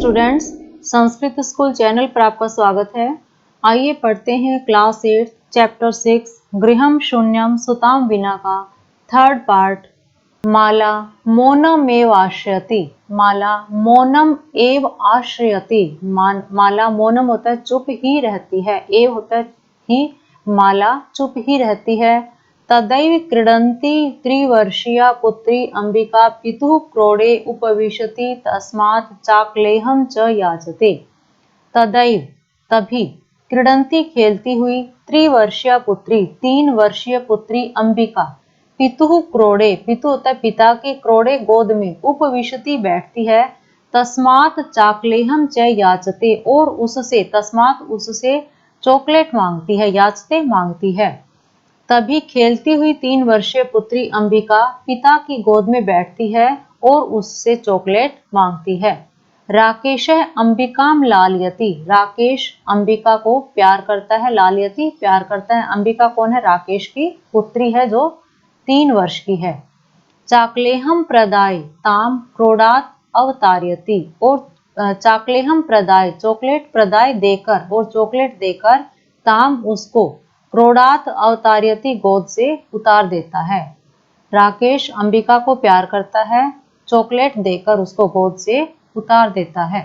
Students, Sanskrit school channel पर आपका स्वागत है। आइए पढ़ते हैं क्लास 8 चैप्टर 6 गृहम शून्यम सुताम विना का थर्ड पार्ट। माला मौनम एव आश्रयति। माला मौनम एव आश्रयति। माला मौनम होता है चुप ही रहती है, एव होता है ही, माला चुप ही रहती है। तदैव क्रीडन्ती त्रिवर्षीया पुत्री अंबिका पितुः क्रोडे उपविशति तस्मात् चाकलेहं च याचते। तदैव तभी, क्रीडन्ती खेलती हुई, त्रिवर्षीय पुत्री 3 वर्षीय पुत्री अंबिका, पितुः क्रोडे, पितु होता है पिता की, क्रोडे गोद में, उपविशति बैठती है, तस्मात् चाकलेहं च याचते और उससे, तस्मात् उससे चॉकलेट मांगती है, याचते मांगती है। तभी खेलती हुई 3 वर्षीय पुत्री अंबिका पिता की गोद में बैठती है और उससे चॉकलेट मांगती है। राकेश अंबिकाम लालयति। राकेश अंबिका को प्यार करता है, लालयति प्यार करता है। अंबिका कौन है? राकेश की पुत्री है जो 3 वर्ष की है। चाकलेहम प्रदाय ताम क्रोडात अवतार्यति। और चाकलेहम प्रदाय, चॉकलेट प्रदाय देकर, और चॉकलेट देकर, ताम उसको, क्रोडात अवतार्यति गोद से उतार देता है। राकेश अंबिका को प्यार करता है, चॉकलेट देकर उसको गोद से उतार देता है।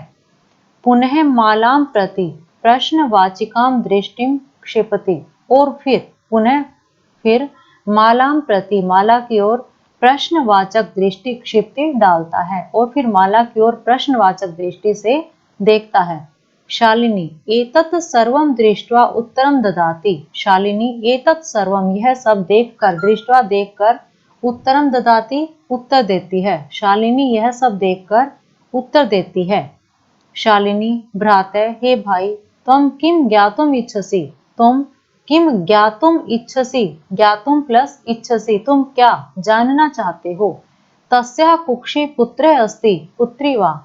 पुनः मालाम प्रति प्रश्नवाचिकाम दृष्टिम क्षिपति। और फिर मालाम प्रति, माला की ओर प्रश्नवाचक दृष्टि क्षिप्ति डालता है, और फिर माला की ओर प्रश्नवाचक दृष्टि से देखता है। शालिनी एतत् सर्वम दृष्ट्वा उत्तरम ददाति। शालिनी एतत् सर्वम, यह सब देखकर, दृष्ट्वा देखकर, उत्तरम ददाति उत्तर देती है। शालिनी यह सब देखकर उत्तर देती है। शालिनी भ्राते, हे भाई, तुम किम ज्ञातुम इच्छसि। तुम किम ज्ञातुम इच्छसि, ज्ञातुम प्लस इच्छसि, तुम क्या जानना चाहते हो। तस्या कुक्षी पुत्र अस्ति पुत्री वा।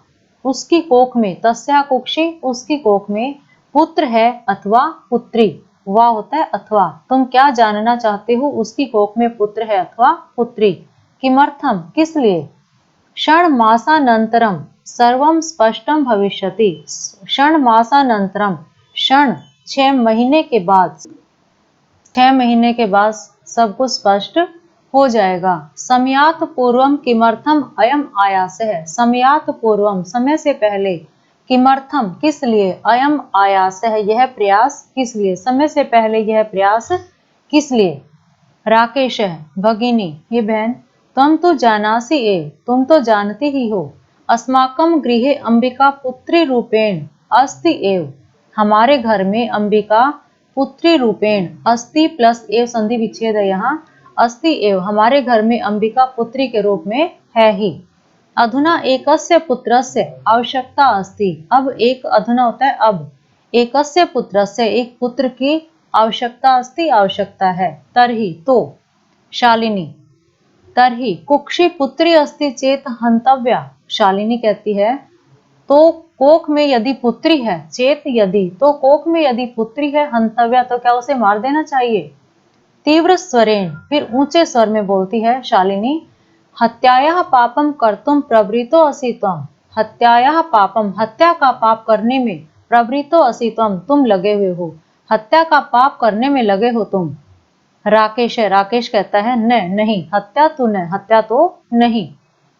उसकी कोख में, तस्या कुक्षी उसकी कोख में, पुत्र है अथवा पुत्री, वा होता है अथवा। तुम क्या जानना चाहते हो, उसकी कोख में पुत्र है अथवा पुत्री। किमर्थम, किस लिए। षण्मासानन्तरं सर्वं स्पष्टं भविष्यति। षण्मासानन्तरं, षण 6 महीने के बाद, 6 महीने के बाद सब कुछ स्पष्ट हो जाएगा। समयात पूर्वम किमर्थम अयम आयास है। समयात पूर्वम, समय से पहले, किमर्थम किस लिए, अयम आयास है यह प्रयास किस लिए, समय से पहले यह प्रयास किस लिए। राकेश भगिनी, ये बहन, तुम तो जानासी एव, तुम तो जानती ही हो। अस्माकम गृहे अंबिका पुत्री रूपेण अस्ति एव। हमारे घर में अंबिका पुत्री रूपेण, अस्ति प्लस एव संधि विच्छेद है यहाँ, अस्ति एव, हमारे घर में अंबिका पुत्री के रूप में है ही। अधुना एकस्य पुत्रस्य आवश्यकता अस्ति। अब एक, अधुना होता है अब, एकस्य पुत्रस्य एक पुत्र की आवश्यकता अस्ति आवश्यकता है। तरहि तो, शालिनी तरहि कुक्षी पुत्री अस्ति चेत हंतव्या। शालिनी कहती है तो कोख में यदि पुत्री है, चेत यदि, तो कोख में यदि पुत्री है, हंतव्या तो क्या उसे मार देना चाहिए। तीव्र स्वरेण, फिर ऊंचे स्वर में बोलती है शालिनी, हत्यायाः पापम कर्तुम प्रवृत्तो असि त्वम्। हत्यायाः पापम, हत्या का पाप करने में, प्रवृत्तो असि त्वम्, तुम लगे हुए हो, हत्या का पाप करने में लगे हो तुम। राकेश है, राकेश कहता है न, नहीं, हत्या तो न, हत्या तो नहीं।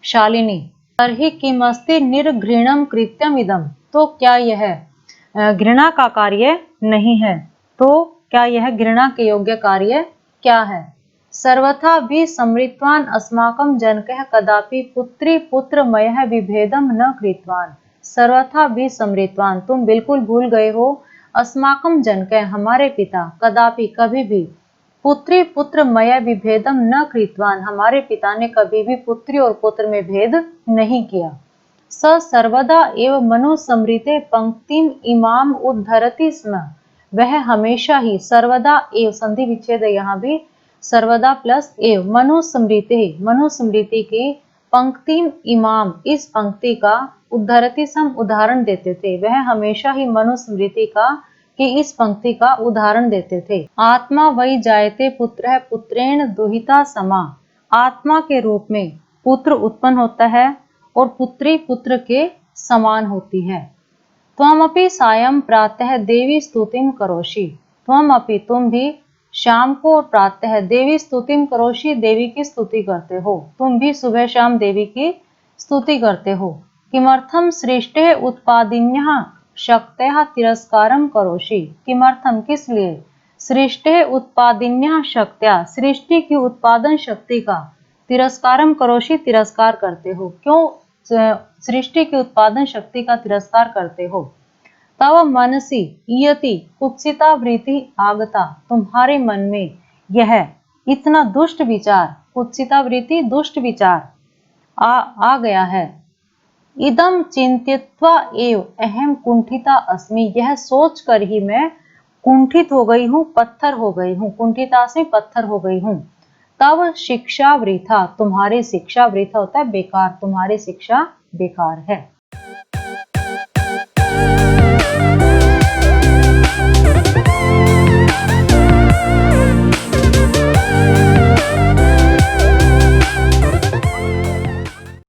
शालिनी तर्हि किमस्ति निर्घृणम कृत्यम इदम। तो क्या यह घृणा का कार्य नहीं है, तो क्या यह घृणा के योग्य कार्य क्या है। सर्वथा भी समृत्वान अस्माकं जनकः कदापि पुत्री पुत्रमयः विभेदम न कृतवान। सर्वथा भी समृत्वान, तुम बिल्कुल भूल गए हो, अस्माकं जनकः हमारे पिता, कदापि कभी भी, पुत्री पुत्रमय विभेदम न कृतवान, हमारे पिता ने कभी भी पुत्री और पुत्र में भेद नहीं किया। स सर्वदा एव मनुसमृते पंक्तिम इमाम उद्धरति स्म। वह हमेशा ही, सर्वदा एव संधि विच्छेद है यहाँ भी, सर्वदा प्लस एव, मनुस्मृति, मनुस्मृति की, पंक्तिम इमाम इस पंक्ति का, उद्धरति सम उदाहरण देते थे। वह हमेशा ही मनुस्मृति का, कि इस पंक्ति का उदाहरण देते थे। आत्मा वही जायते पुत्र पुत्रेण दुहिता समा। आत्मा के रूप में पुत्र उत्पन्न होता है और पुत्री पुत्र के समान होती है। त्वमपि सायं प्रातः देवी स्तुतिं करोषि, त्वमपि तुम भी शाम को और प्रातः देवी स्तुतिं करोषि, देवी की स्तुति करते हो, तुम भी सुबह शाम देवी की स्तुति करते हो। किमर्थम सृष्टे उत्पादिन्यः शक्तयः तिरस्कारं करोषि, किमर्थम किस लिए, सृष्टे उत्पादिन्यः शक्त्या सृष्टि की उत्पादन शक्ति का, तिरस्कारम करोषि तिरस्कार करते हो, क्यों सृष्टि की उत्पादन शक्ति का तिरस्कार करते हो। तव मनसि इयति कुत्सिता वृत्ति आगता, तुम्हारे मन में यह इतना दुष्ट विचार, कुत्सिता वृत्ति दुष्ट विचार आ गया है। इदम चिंतित्वा एव अहम कुंठिता अस्मि, यह सोच कर ही मैं कुंठित हो गई हूँ, पत्थर हो गई हूँ, कुंठिता से पत्थर हो गई हूँ। तब शिक्षा वृथा, तुम्हारी शिक्षा वृथा होता है बेकार, तुम्हारी शिक्षा बेकार है।